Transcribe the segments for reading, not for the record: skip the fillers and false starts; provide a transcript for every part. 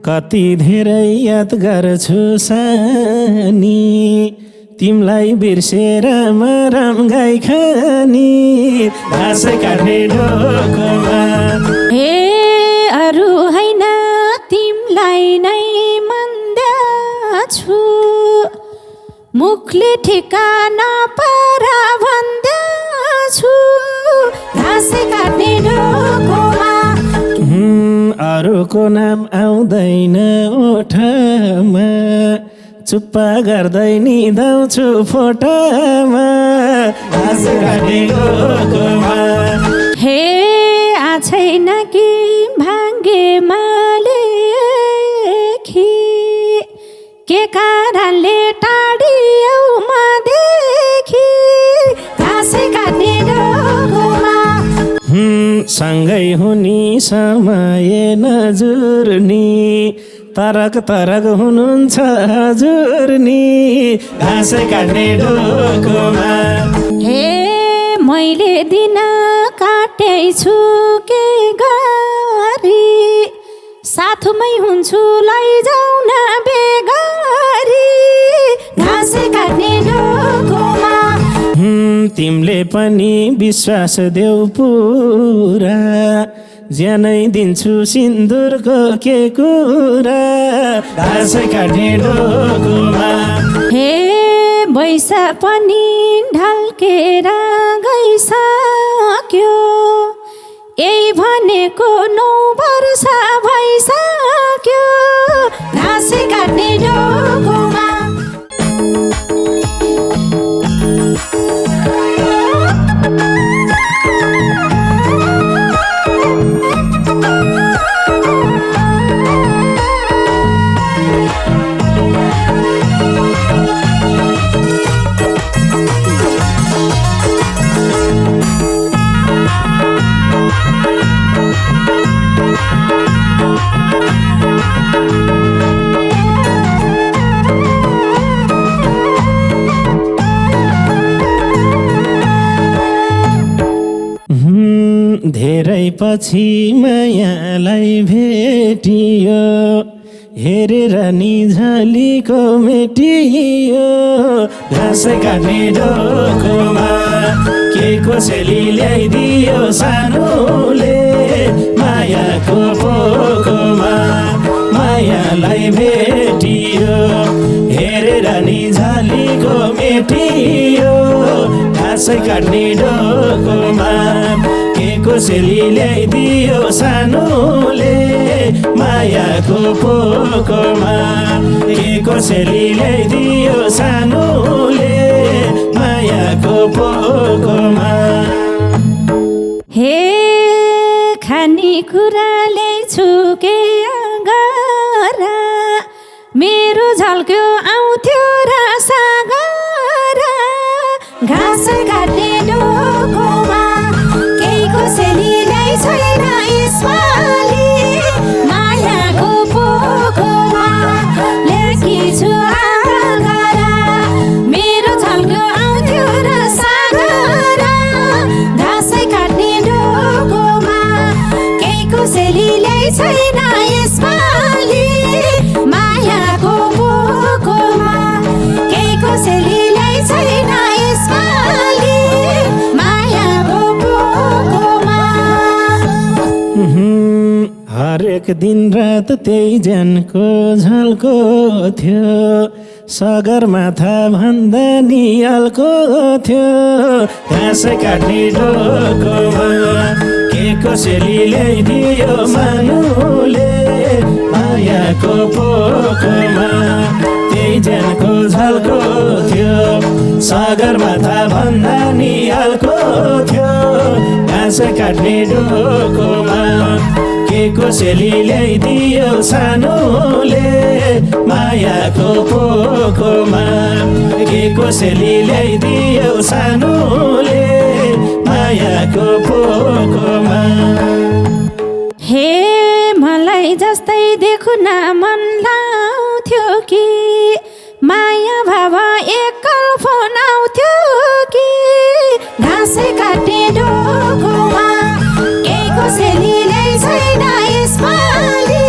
कति धेरै याद गर्छु सानी तिमलाई बिर्सेर मरम गाई खानी घाँस काट्ने ढोकोमा हे अरू हैन तिमलाई नै मन्दाछु मुखले ठेकाना परा भन्दाछु घाँस काट्ने ढोकोमा अरूको नाम आउँदैन ओठमा चुप्पा गर्दै निदाउँछु फोटामा घाँस काट्ने ढोकोमा हे आछैन कि भाग्यमा लेखी के कारणले टाढियौ मदेखि घाँस काट्ने ढोकोमा सँगै हुने समय नजुर्नी तरक तरक हुनुहुन्छ हजुर नि घाँस काट्ने ढोकोमा हे मैले दिन काटेछु के गरी साथमै हुन्छु लैजाऊ न बेगरी घाँस काट्ने ढोकोमा तिमीले पनि विश्वास देऊ पुरा ज्यानै दिन्छु सिन्दुरको के कुरा घाँस काट्ने ढोकोमा हे बैसा पनि ढल्केर गइसक्यो यही भनेको 9 वर्ष भइसक्यो घाँस काट्ने ढोकोमा धेरै पछि मायालाई भेटियो हेरेर नि झलीको मेटियो घाँस काट्ने ढोकोमा के कसैले ल्याइदियो सानोले मायाको पोकोमा मायालाई भेटियो हेरेर नि झलीको मेटियो घाँस काट्ने ढोकोमा के कसैले ल्याइदियो सानोले मायाको पोकोमा के कसैले ल्याइदियो सानोले मायाको पोकोमा हे खाने कुरा ल्याइछु के अगारा मेरो झल्क्यो आउँथ्यो र सागरा घाँस काट्ने ढोकोमा केही कसैले ल्याइछैन यसपालि मायाको पोकोमा ल्याएकी आगरा मेरो झल्क्यो आउँथ्यो र सागरा घाँस काट्ने ढोकोमा केही कसैले ल्याइछैन यसपालि मायाको पोकोमा केही कसैले ल्याइछैन यसपालि मायाको पोकोमा हरेक दिन रात त्यही ज्यानको झल्को थियो सगरमाथा भन्दा नि अल्को थियो घाँस काट्ने ढोकोमा के कसैले ल्याइदियो मानुले मायाको पोकोमा त्यही ज्यानको झल्को थियो सगरमाथा भन्दा नि अल्को थियो घाँस काट्ने ढोकोमा के कसैले ल्याइदियो सानोले मायाको पोकोमा के कसैले ल्याइदियो सानोले मायाको पोकोमा हे मलाई जस्तै देखुन मन लाउँथ्यो कि माया भाव एकल फोन आउँथ्यो कि घाँस काट्ने ढोकोमा केही कसैले ल्याइछैन यसपालि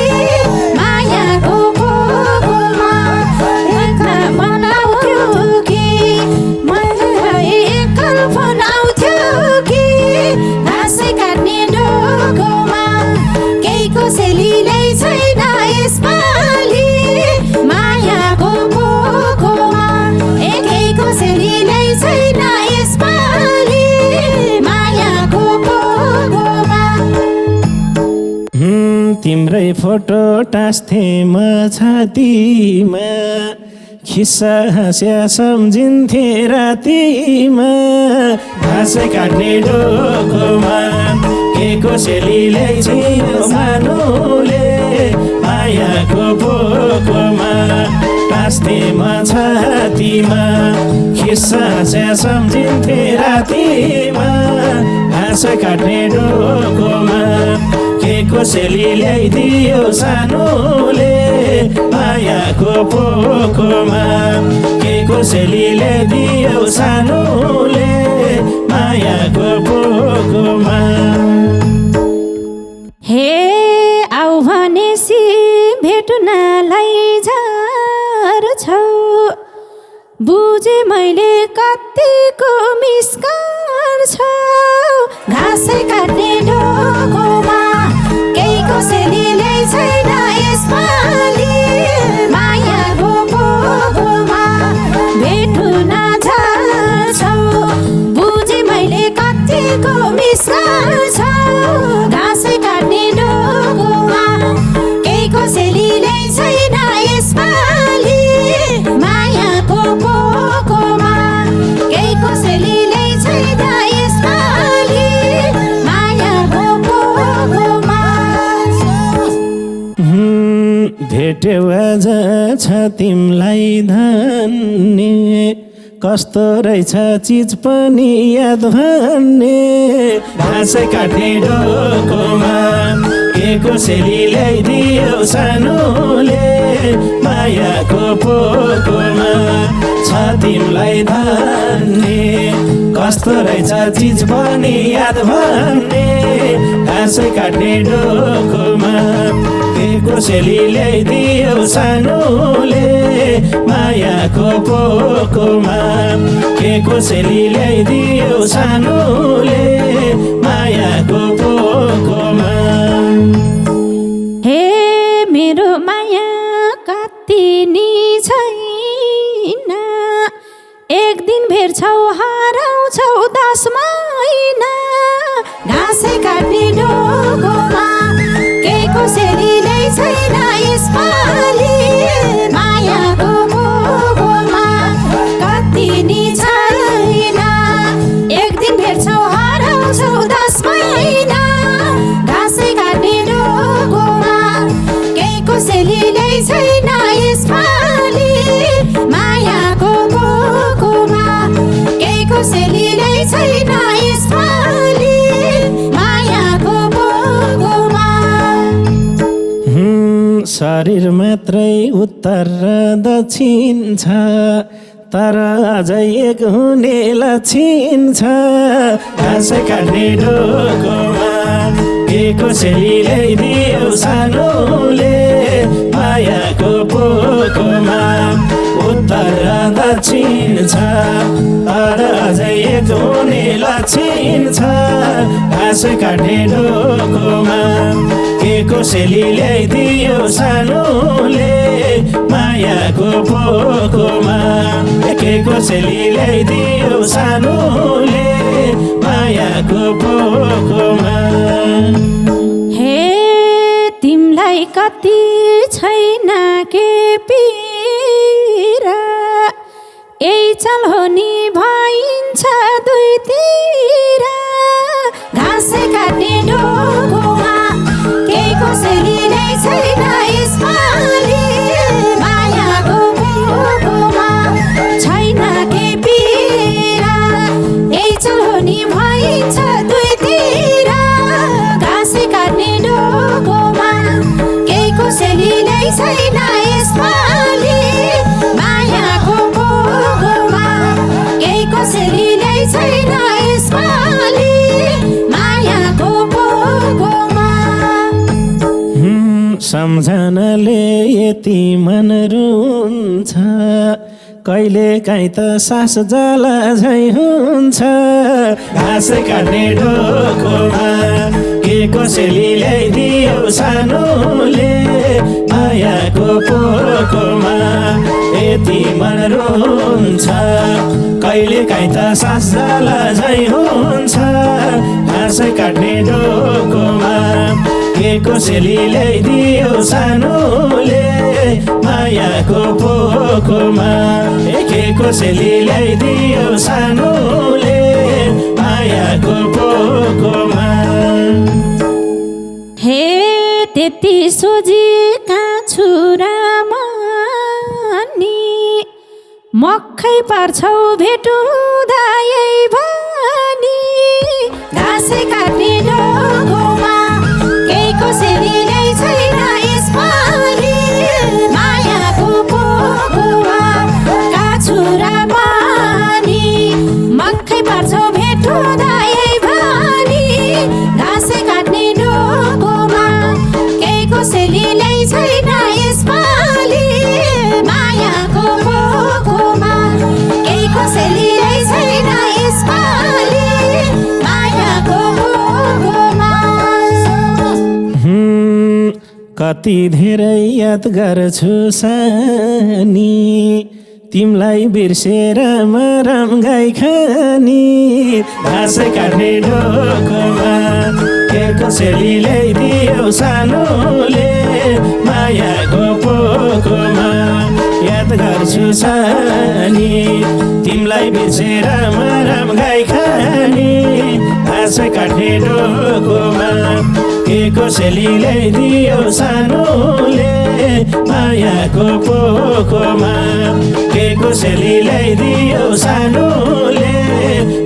तिम्रै फोटो टाँस्थे म छातीमा खिस्सा हाँस्या सम्झिन्थे रातिमा घाँस काट्ने डोकोमा के कोसेलीले छियो सानोले मायाको पोकोमा टाँस्थे म छातीमा खिस्सा हाँस्या सम्झिन्थे रातिमा घाँस काट्ने डोकोमा के कोसेली ल्याइदियो सानोले मायाको पोकोमा के कोसेली ल्याइदियो सानोले मायाको पोकोमा हे आऊ भनेसी भेट्नलाई झर्छौ बुझे मैले कतिको मिस गर्छौ घाँसै काट्ने डोकोमा केही कोसेलीले छैन यसपालि मायाको पोकोमा भेट्न झर्छौ बुझे मैले कतिको मिस गर्छौ घाँसै काट्ने डोकोमा केही कोसेलीले छैन यसपालि मायाको पोकोमा केही कोसेलीले छैन यसपालि मायाको पोकोमा भेट्यौ आज छ तिमलाई धन्ने कस्तो रहेछ चिज पनि याद भन्ने घाँस काट्ने डोकोमा के कोसेली ल्याइदियो सानोले मायाको पोकोमा छ तिमलाई धन्ने कस्तो रहेछ चिज पनि याद भन्ने घाँस काट्ने डोकोमा के कोसेली ल्याइदियो सानोले मायाको पोकोमा के कोसेली ल्याइदियो सानोले मायाको पोकोमा हे मेरो माया कतिनी छैन एक दिन भेट्छौ हराउँछौ 10 महिना घाँसै काट्ने डोकोमा के कोसेलीले छैन यसपालि मायाको पोकोमा कतिनी छैन एक दिन भेट्छौ हराउँछौ 10 महिना घाँसै काट्ने डोकोमा के कोसेलीले छैन यसपालि मायाको पोकोमा के कोसेलीले छैन यसपालि मायाको पोकोमा शरीर मात्रै उत्तर र दक्षिण छ तर अझै एक हुने लक्षण छ घाँस काट्ने डोकोमा के कोसेली ल्याइदियो सानोले मायाको पोकोमा उत्तर र दक्षिण छ तर अझै एक हुने लक्षण छ घाँस काट्ने डोकोमा के कोसेली ल्याइदियो सानोले मायाको पोकोमा के कोसेली ल्याइदियो सानोले मायाको पोकोमा हे तिमलाई कति छैन के पीरा यही चल हो नि भइन्छ दुईतिर घाँसै काट्ने डोकोमा के कोसेलीले छैन यसपालि मायाको पोकोमा छैन के पीरा यही चल हो नि भइन्छ दुईतिर घाँसै काट्ने डोकोमा के कोसेलीले छैन यसपालि मायाको पोकोमा के कोसेलीले छैन यसपालि मायाको पोकोमा सम्झनाले यति मन रुन्छ कहिले काहीँ त सास जाला झै हुन्छ घाँस काट्ने डोकोमा के कोसेली ल्याइदियो सानोले मायाको पोकोमा यति मन रुन्छ कहिले काहीँ त सास जाला झै हुन्छ घाँस काट्ने डोकोमा के कसैले ल्याइदियो सानोले मायाको पोखोमा के कसैले ल्याइदियो सानोले मायाको पोखोमा हे त्यति सोझेका छुरामा नि मक्खै पार्छौ भेटुँदा यही भनी घाँसे काट्ने डोकोमा केही कसैले छैन यसपालि मायाको पोखोमा काछुरामा नि मक्खै पार्छौ भेटुँदा यही भनी घाँसे काट्ने डोकोमा केही कसैले छैन यसपालि मायाको पोखोमा केही कसैले छैन यसपालि मायाको पोखोमा कति धेरै याद गर्छु सानी तिमलाई बिर्सेर मरम गाई खानी घाँस काट्ने ढोकोमा के कसैले ल्याइदियो सानोले मायाको पोखोमा याद गर्छु सानी तिमलाई बिर्सेर मरम गाई खानी घाँस काट्ने ढोकोमा के कसैले ल्याइदियो सानोले मायाको पोखोमा के कसैले ल्याइदियो सानोले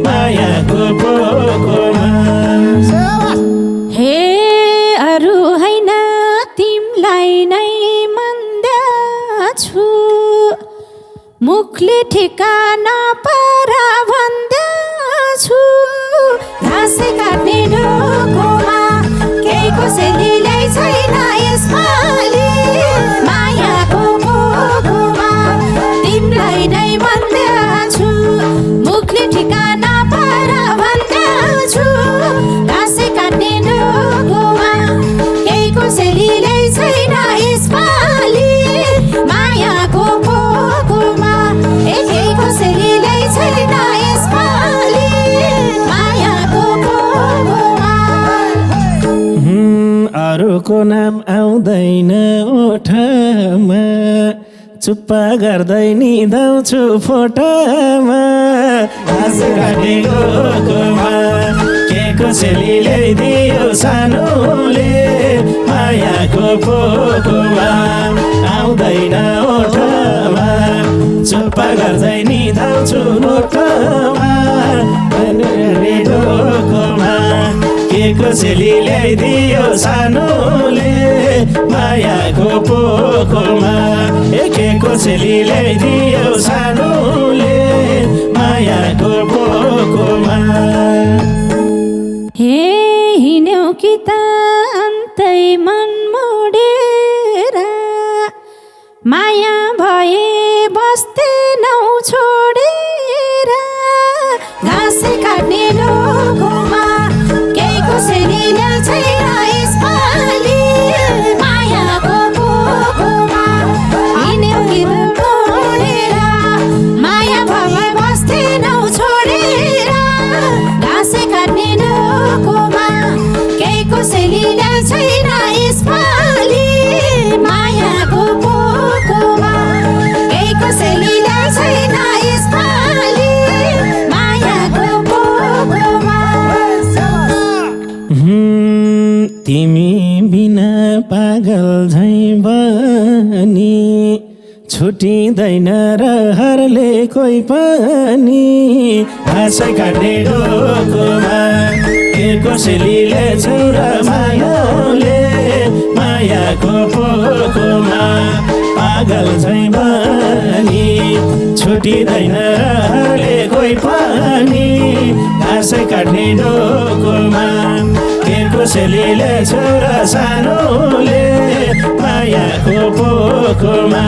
मायाको पोखोमा हे अरू हैन तिमलाई नै मन्दाछु मुखले ठेकाना परा भन्दाछु घाँसे काट्ने ढोकोमा केही कसैले छैन यसपालि मायाको पोखोमा तिमलाई नै भन्दाछु मुखले ठेकाना परा भन्दाछु घाँसे काट्ने ढोकोमा केही कसैले छैन यसपालि मायाको पोखोमा केही कसैले छैन यसपालि मायाको पोखोमा अरूको नाम आउँदैन ओठमा चुप्पा गर्दै निदाउँछु फोटामा घाँस काट्ने ढोकोमा के कसैले ल्याइदियो सानोले मायाको पोखोमा आउँदैन ओठमा चुप्पा गर्दै निदाउँछु फोटामा ढोकोमा के कसैले ल्याइदियो सानोले मायाको पोखोमा के कसैले ल्याइदियो सानोले मायाको पोखोमा हे हिँड्यौ कि त अन्तै मन मोडेर माया भए बस्दैनौ छोडेर घाँसे काट्ने ढोकोमा केही कसैले छैन यसपालि मायाको पोखोमा हिँड्यौ कि त मोडेर माया भए बस्दैनौ छोडेर घाँसे काट्ने ढोकोमा केही कसैले छैन यसपालि मायाको पोखोमा केही कसैले छैन यसपालि मायाको पोखोमा तिमी बिना पागल झैँ बनी छुटिँदैन रहरले कोही पनि घाँस काट्ने ढोकोमा के कसैले ल्याउँछौ र मायाले मायाको पोखोमा पागल झैँ बनी छुटिँदैन रहरले कोही पनि घाँस काट्ने ढोकोमा के कसैले ल्याउँछौ र सानोले मायाको पोखोमा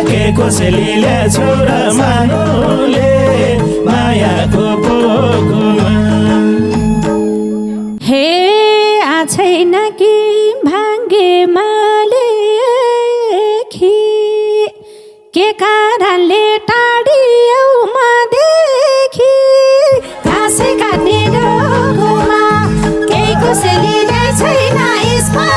के कसैले ल्याउँछौ र मानोले मायाको पोखोमा हे आछैन कि भाग्यमा लेखी के कारणले टाढियौ मदेखि घाँसे काट्ने ढोकोमा केही कसैले छैन यसमा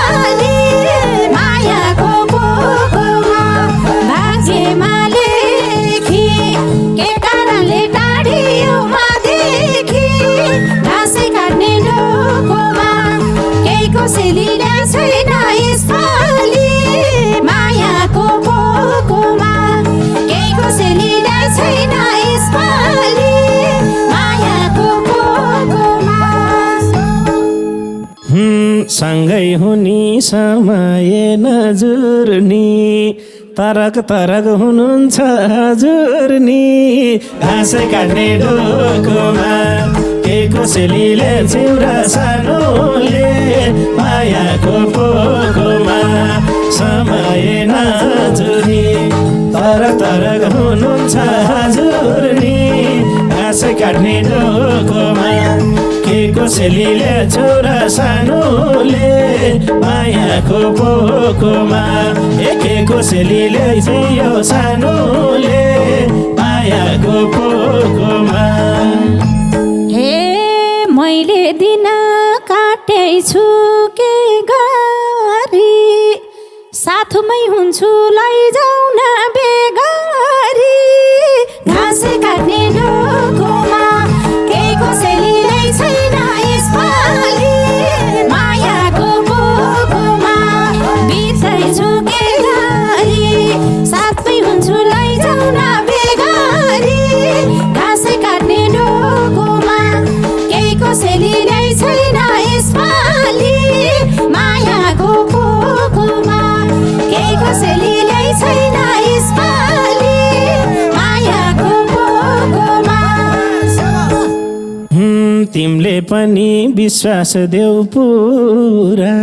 सँगै हुने समय नजुर्नी तरक तरक हुनुहुन्छ हजुर नि घाँस काट्ने डोकोमा के कोसेलीले चिउरा सानोले मायाको पोकोमा समय नजुर्नी तरक तरक हुनुहुन्छ हजुर नि घाँस काट्ने डोकोमा के कोसेलीले छोरा सानोले मायाको पोकोमा के कोसेलीले जियो सानोले मायाको पोकोमा हे मैले दिन काटेछु के गरी साथमै हुन्छु लैजाऊ न बेगरी घाँस काट्ने डोकोमा के कोसेलीले छैन यसपालि मायाको पोकोमा बित्दैछु के गरी साथमै हुन्छु लैजाऊ न बेगरी घाँस काट्ने डोकोमा के कोसेलीले छैन यसपालि मायाको पोकोमा के कोसेलीले छैन यसपालि मायाको पोकोमा तिमीले पनि विश्वास देऊ पुरा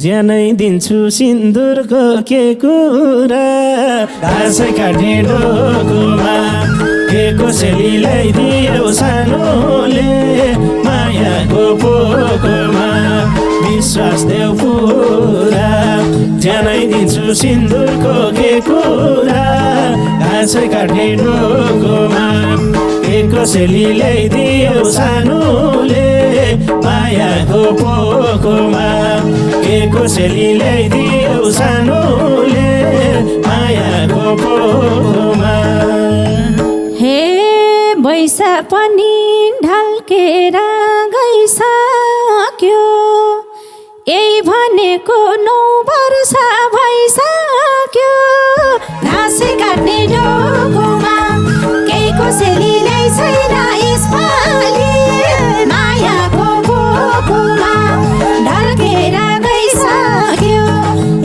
ज्यानै दिन्छु सिन्दुरको के कुरा घाँस काट्ने डोकोमा के कोसेलीलाई दियो सानोले मायाको पोकोमा विश्वास देऊ पुरा ज्यानै दिन्छु सिन्दुरको के कुरा घाँस काट्ने डोकोमा के कोसेलीले दियो सानोले मायाको पोकोमा के कोसेलीले दियो सानोले मायाको पोकोमा हे बैसा पनि ढल्केर गइसक्यो यही भनेको 9 वर्ष भइसक्यो घाँस काट्ने डोकोमा केही कोसेलीले छैन यसपालि मायाको पोकोमा ढल्केर गइसक्यो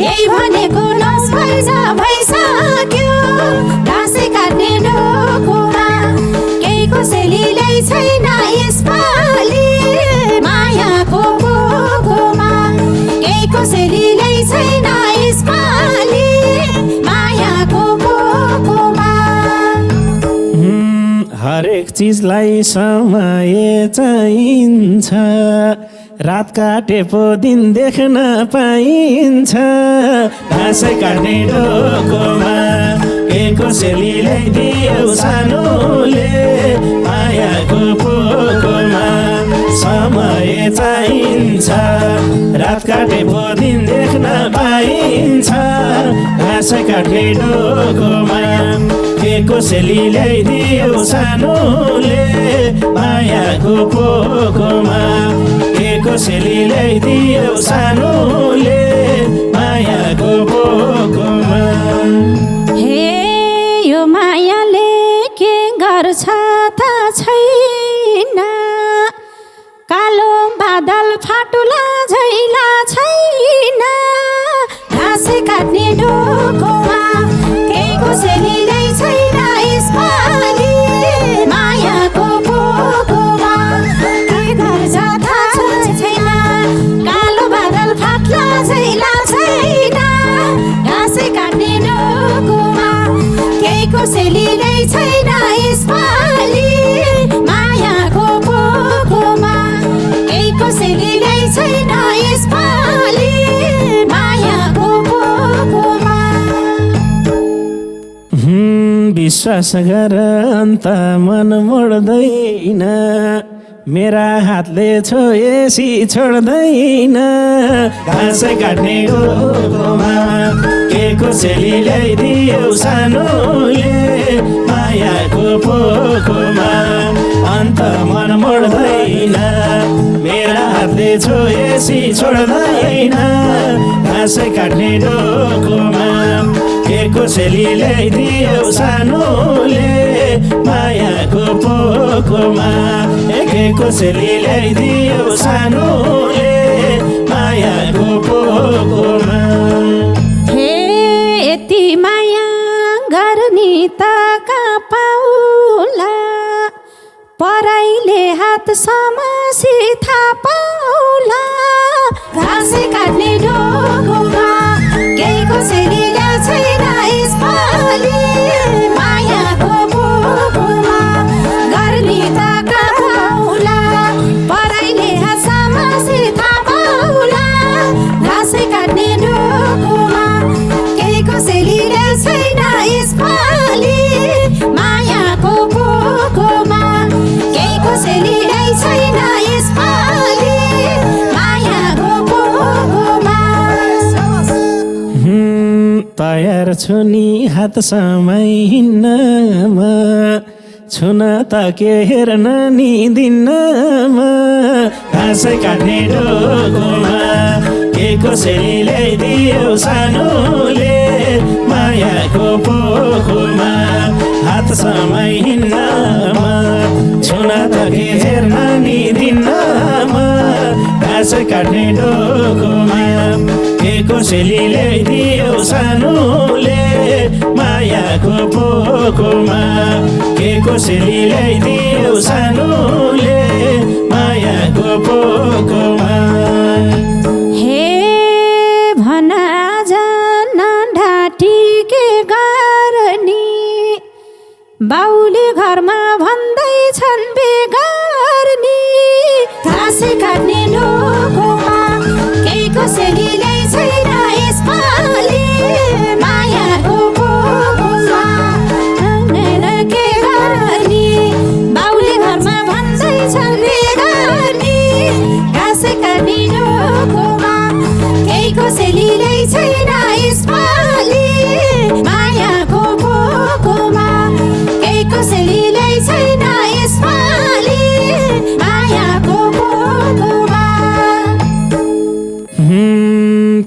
यही भनेको 9 वर्ष भइसक्यो घाँस काट्ने डोकोमा केही कोसेलीले छैन यसपालि मायाको पोकोमा केही कोसेलीले छैन यसपालि मायाको पोकोमा हरेक चिजलाई समय चाहिन्छ रात काटेपो दिन देख्न पाइन्छ घाँस काट्ने डोकोमा के कोसेलीले दियो सानोले मायाको पोकोमा समय चाहिन्छ रात काटेपो दिन देख्न पाइन्छ घाँस काट्ने डोकोमा के कोसेलीले दियो सानोले मायाको पोकोमा के कोसेलीले दियो सानोले मायाको पोकोमा हे यो मायाले के गर्छ त छैन कालो बादल फाटुला झैला छैन घाँस काट्ने डोकोमा केही कोसेलीले छैन यसपालि मायाको पोकोमा के गर्छ त छैन कालो बादल फाट्ला झैला छैन घाँस काट्ने डोकोमा केही कोसेलीले छैन यसपालि मायाको पोकोमा केही कोसेलीले छैन यसपालि मायाको पोकोमा विश्वास गर अन्त मन मोड्दैन मेरा हातले छोएसी छोड्दैन घाँस काट्ने डोकोमा के कोसेलीले दियो सानोले मायाको पोकोमा अन्त मन मोड्दैन मेरा हातले छोएसी छोड्दैन घाँस काट्ने डोकोमा के कोसेलीले दियो सानोले मायाको पोकोमा के कोसेलीले दियो सानोले माया मायाको पोकोमा। हे यति माया गर्ने त कहाँ पाउला, पराइले हात समासी थाहा पाउला। घाँसे काट्ने डोकोमा केही कसैले छैन यसपालि, मायाको पोकोमा गर्ने त कहाँ पाउला, पराइले हात समासी थाहा पाउला। घाँसे काट्ने डोकोमा केही कसैले छैन यसपालि, मायाको पोकोमा केही कसैले छैन यसपालि, मायाको पोकोमा। तयार छु नि हात समाइन्नमा, छुन त के हेर्न नि दिनमा। घाँस काट्ने डोकोमा के कसैले ल्याइदियो सानोले, मायाको पोखोमा हात समाइन्नमा, छुन त के हेर्न नि दिनमा। घाँस काट्ने डोकोमा के कसैले ल्याइदियो सानोले, मायाको पोखोमा के कसैले ल्याइदियो सानोले, मायाको पोखोमा। हे भना जान ढाँटी के गर्ने, बाउले घरमा भन्दैछन् बेगार्नी। घाँसे काट्ने डोकोमा केही कसैले छैन यसपालि, मायाको पोखोमा के गर्ने, बाउले घरमा भन्दैछन् बेगार्नी। घाँसे काट्ने डोकोमा केही कसैले छैन यसपालि, मायाको पोखोमा केही कसैले छैन यसपालि, मायाको पोखोमा।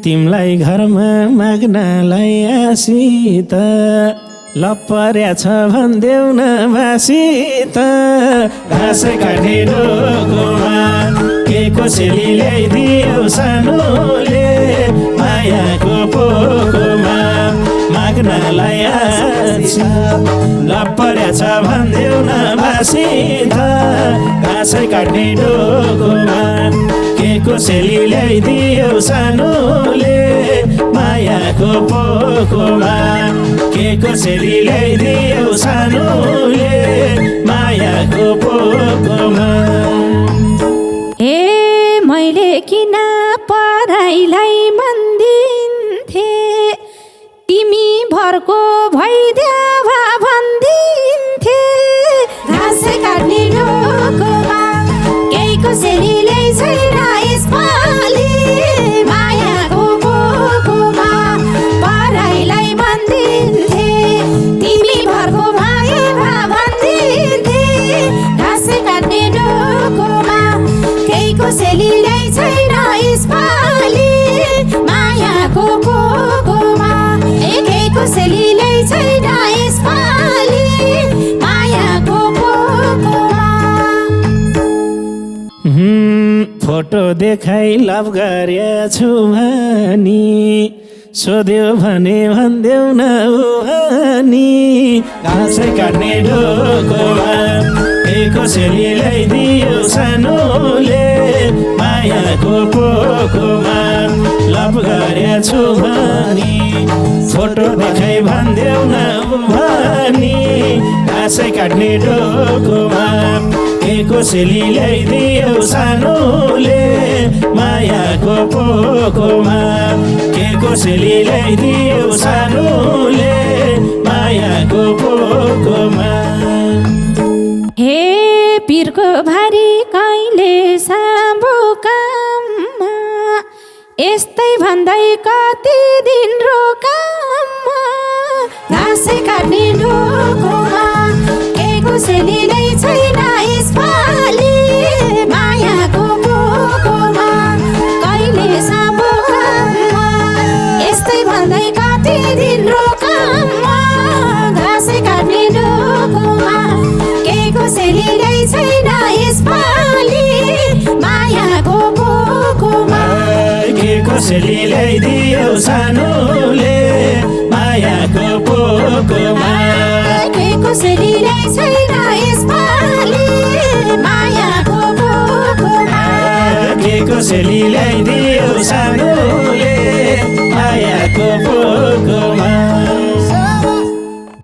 तिमलाई घरमा माग्नलाई आसित, लपर्या छ भन्देऊ न भासित। घाँस काट्ने डोकोमा के कसैले ल्याइदियो सानोले, मायाको पोखोमा माग्नलाई आसित, लपर्या छ भन्देऊ न भासित। घाँस काट्ने डोकोमा के कसैले ल्याइदियो सानोले, मायाको पोखोमा के कसैले ल्याइदियो सानोले, मायाको पोखोमा। हे मैले किन पढाइलाई मन दिन्थे, तिमी भरको भइदेवा भन्दिन्थे। घाँस काट्ने डोकोमा केही कसैले छैन यसपालि, मायाको पोखोमा पढाइलाई मन दिन्थे, तिमी भरको भइदेवा भन्दिन्थे। घाँस काट्ने डोकोमा केही कसैले छैन यसपालि, मायाको पोखोमा केही कसैले छैन यसपालि, मायाको पोखोमा। फोटो देखाइ लभ गरेछु भनी, सोध्यो भने भन्देऊ न भनी। घाँस काट्ने डोकोमा के कसैले ल्याइदियो सानोले, मायाको पोखोमा लभ गरेछु भनी, फोटो देखाइ भन्देऊ न भनी। घाँस काट्ने डोकोमा के कसैले ल्याइदियो सानोले, मायाको पोखोमा के कसैले ल्याइदियो सानोले, मायाको पोखोमा। हे पिरको भारी कहिले साँबो काममा, यस्तै भन्दै कति दिन रोकाममा। घाँसे काट्ने डोकोमा केही कसैले छैन यसपालि, मायाको पोखोमा कहिले साँबो काममा, यस्तै भन्दै कति दिन रोकाममा। घाँसे काट्ने डोकोमा केही कसैले छैन यसपालि, मायाको पोखोमा के कसैले ल्याइदियो सानोले मायाको पोकोमा के कसैले छैन यसपालि मायाको पोकोमा के कसैले ल्याइदियो सानो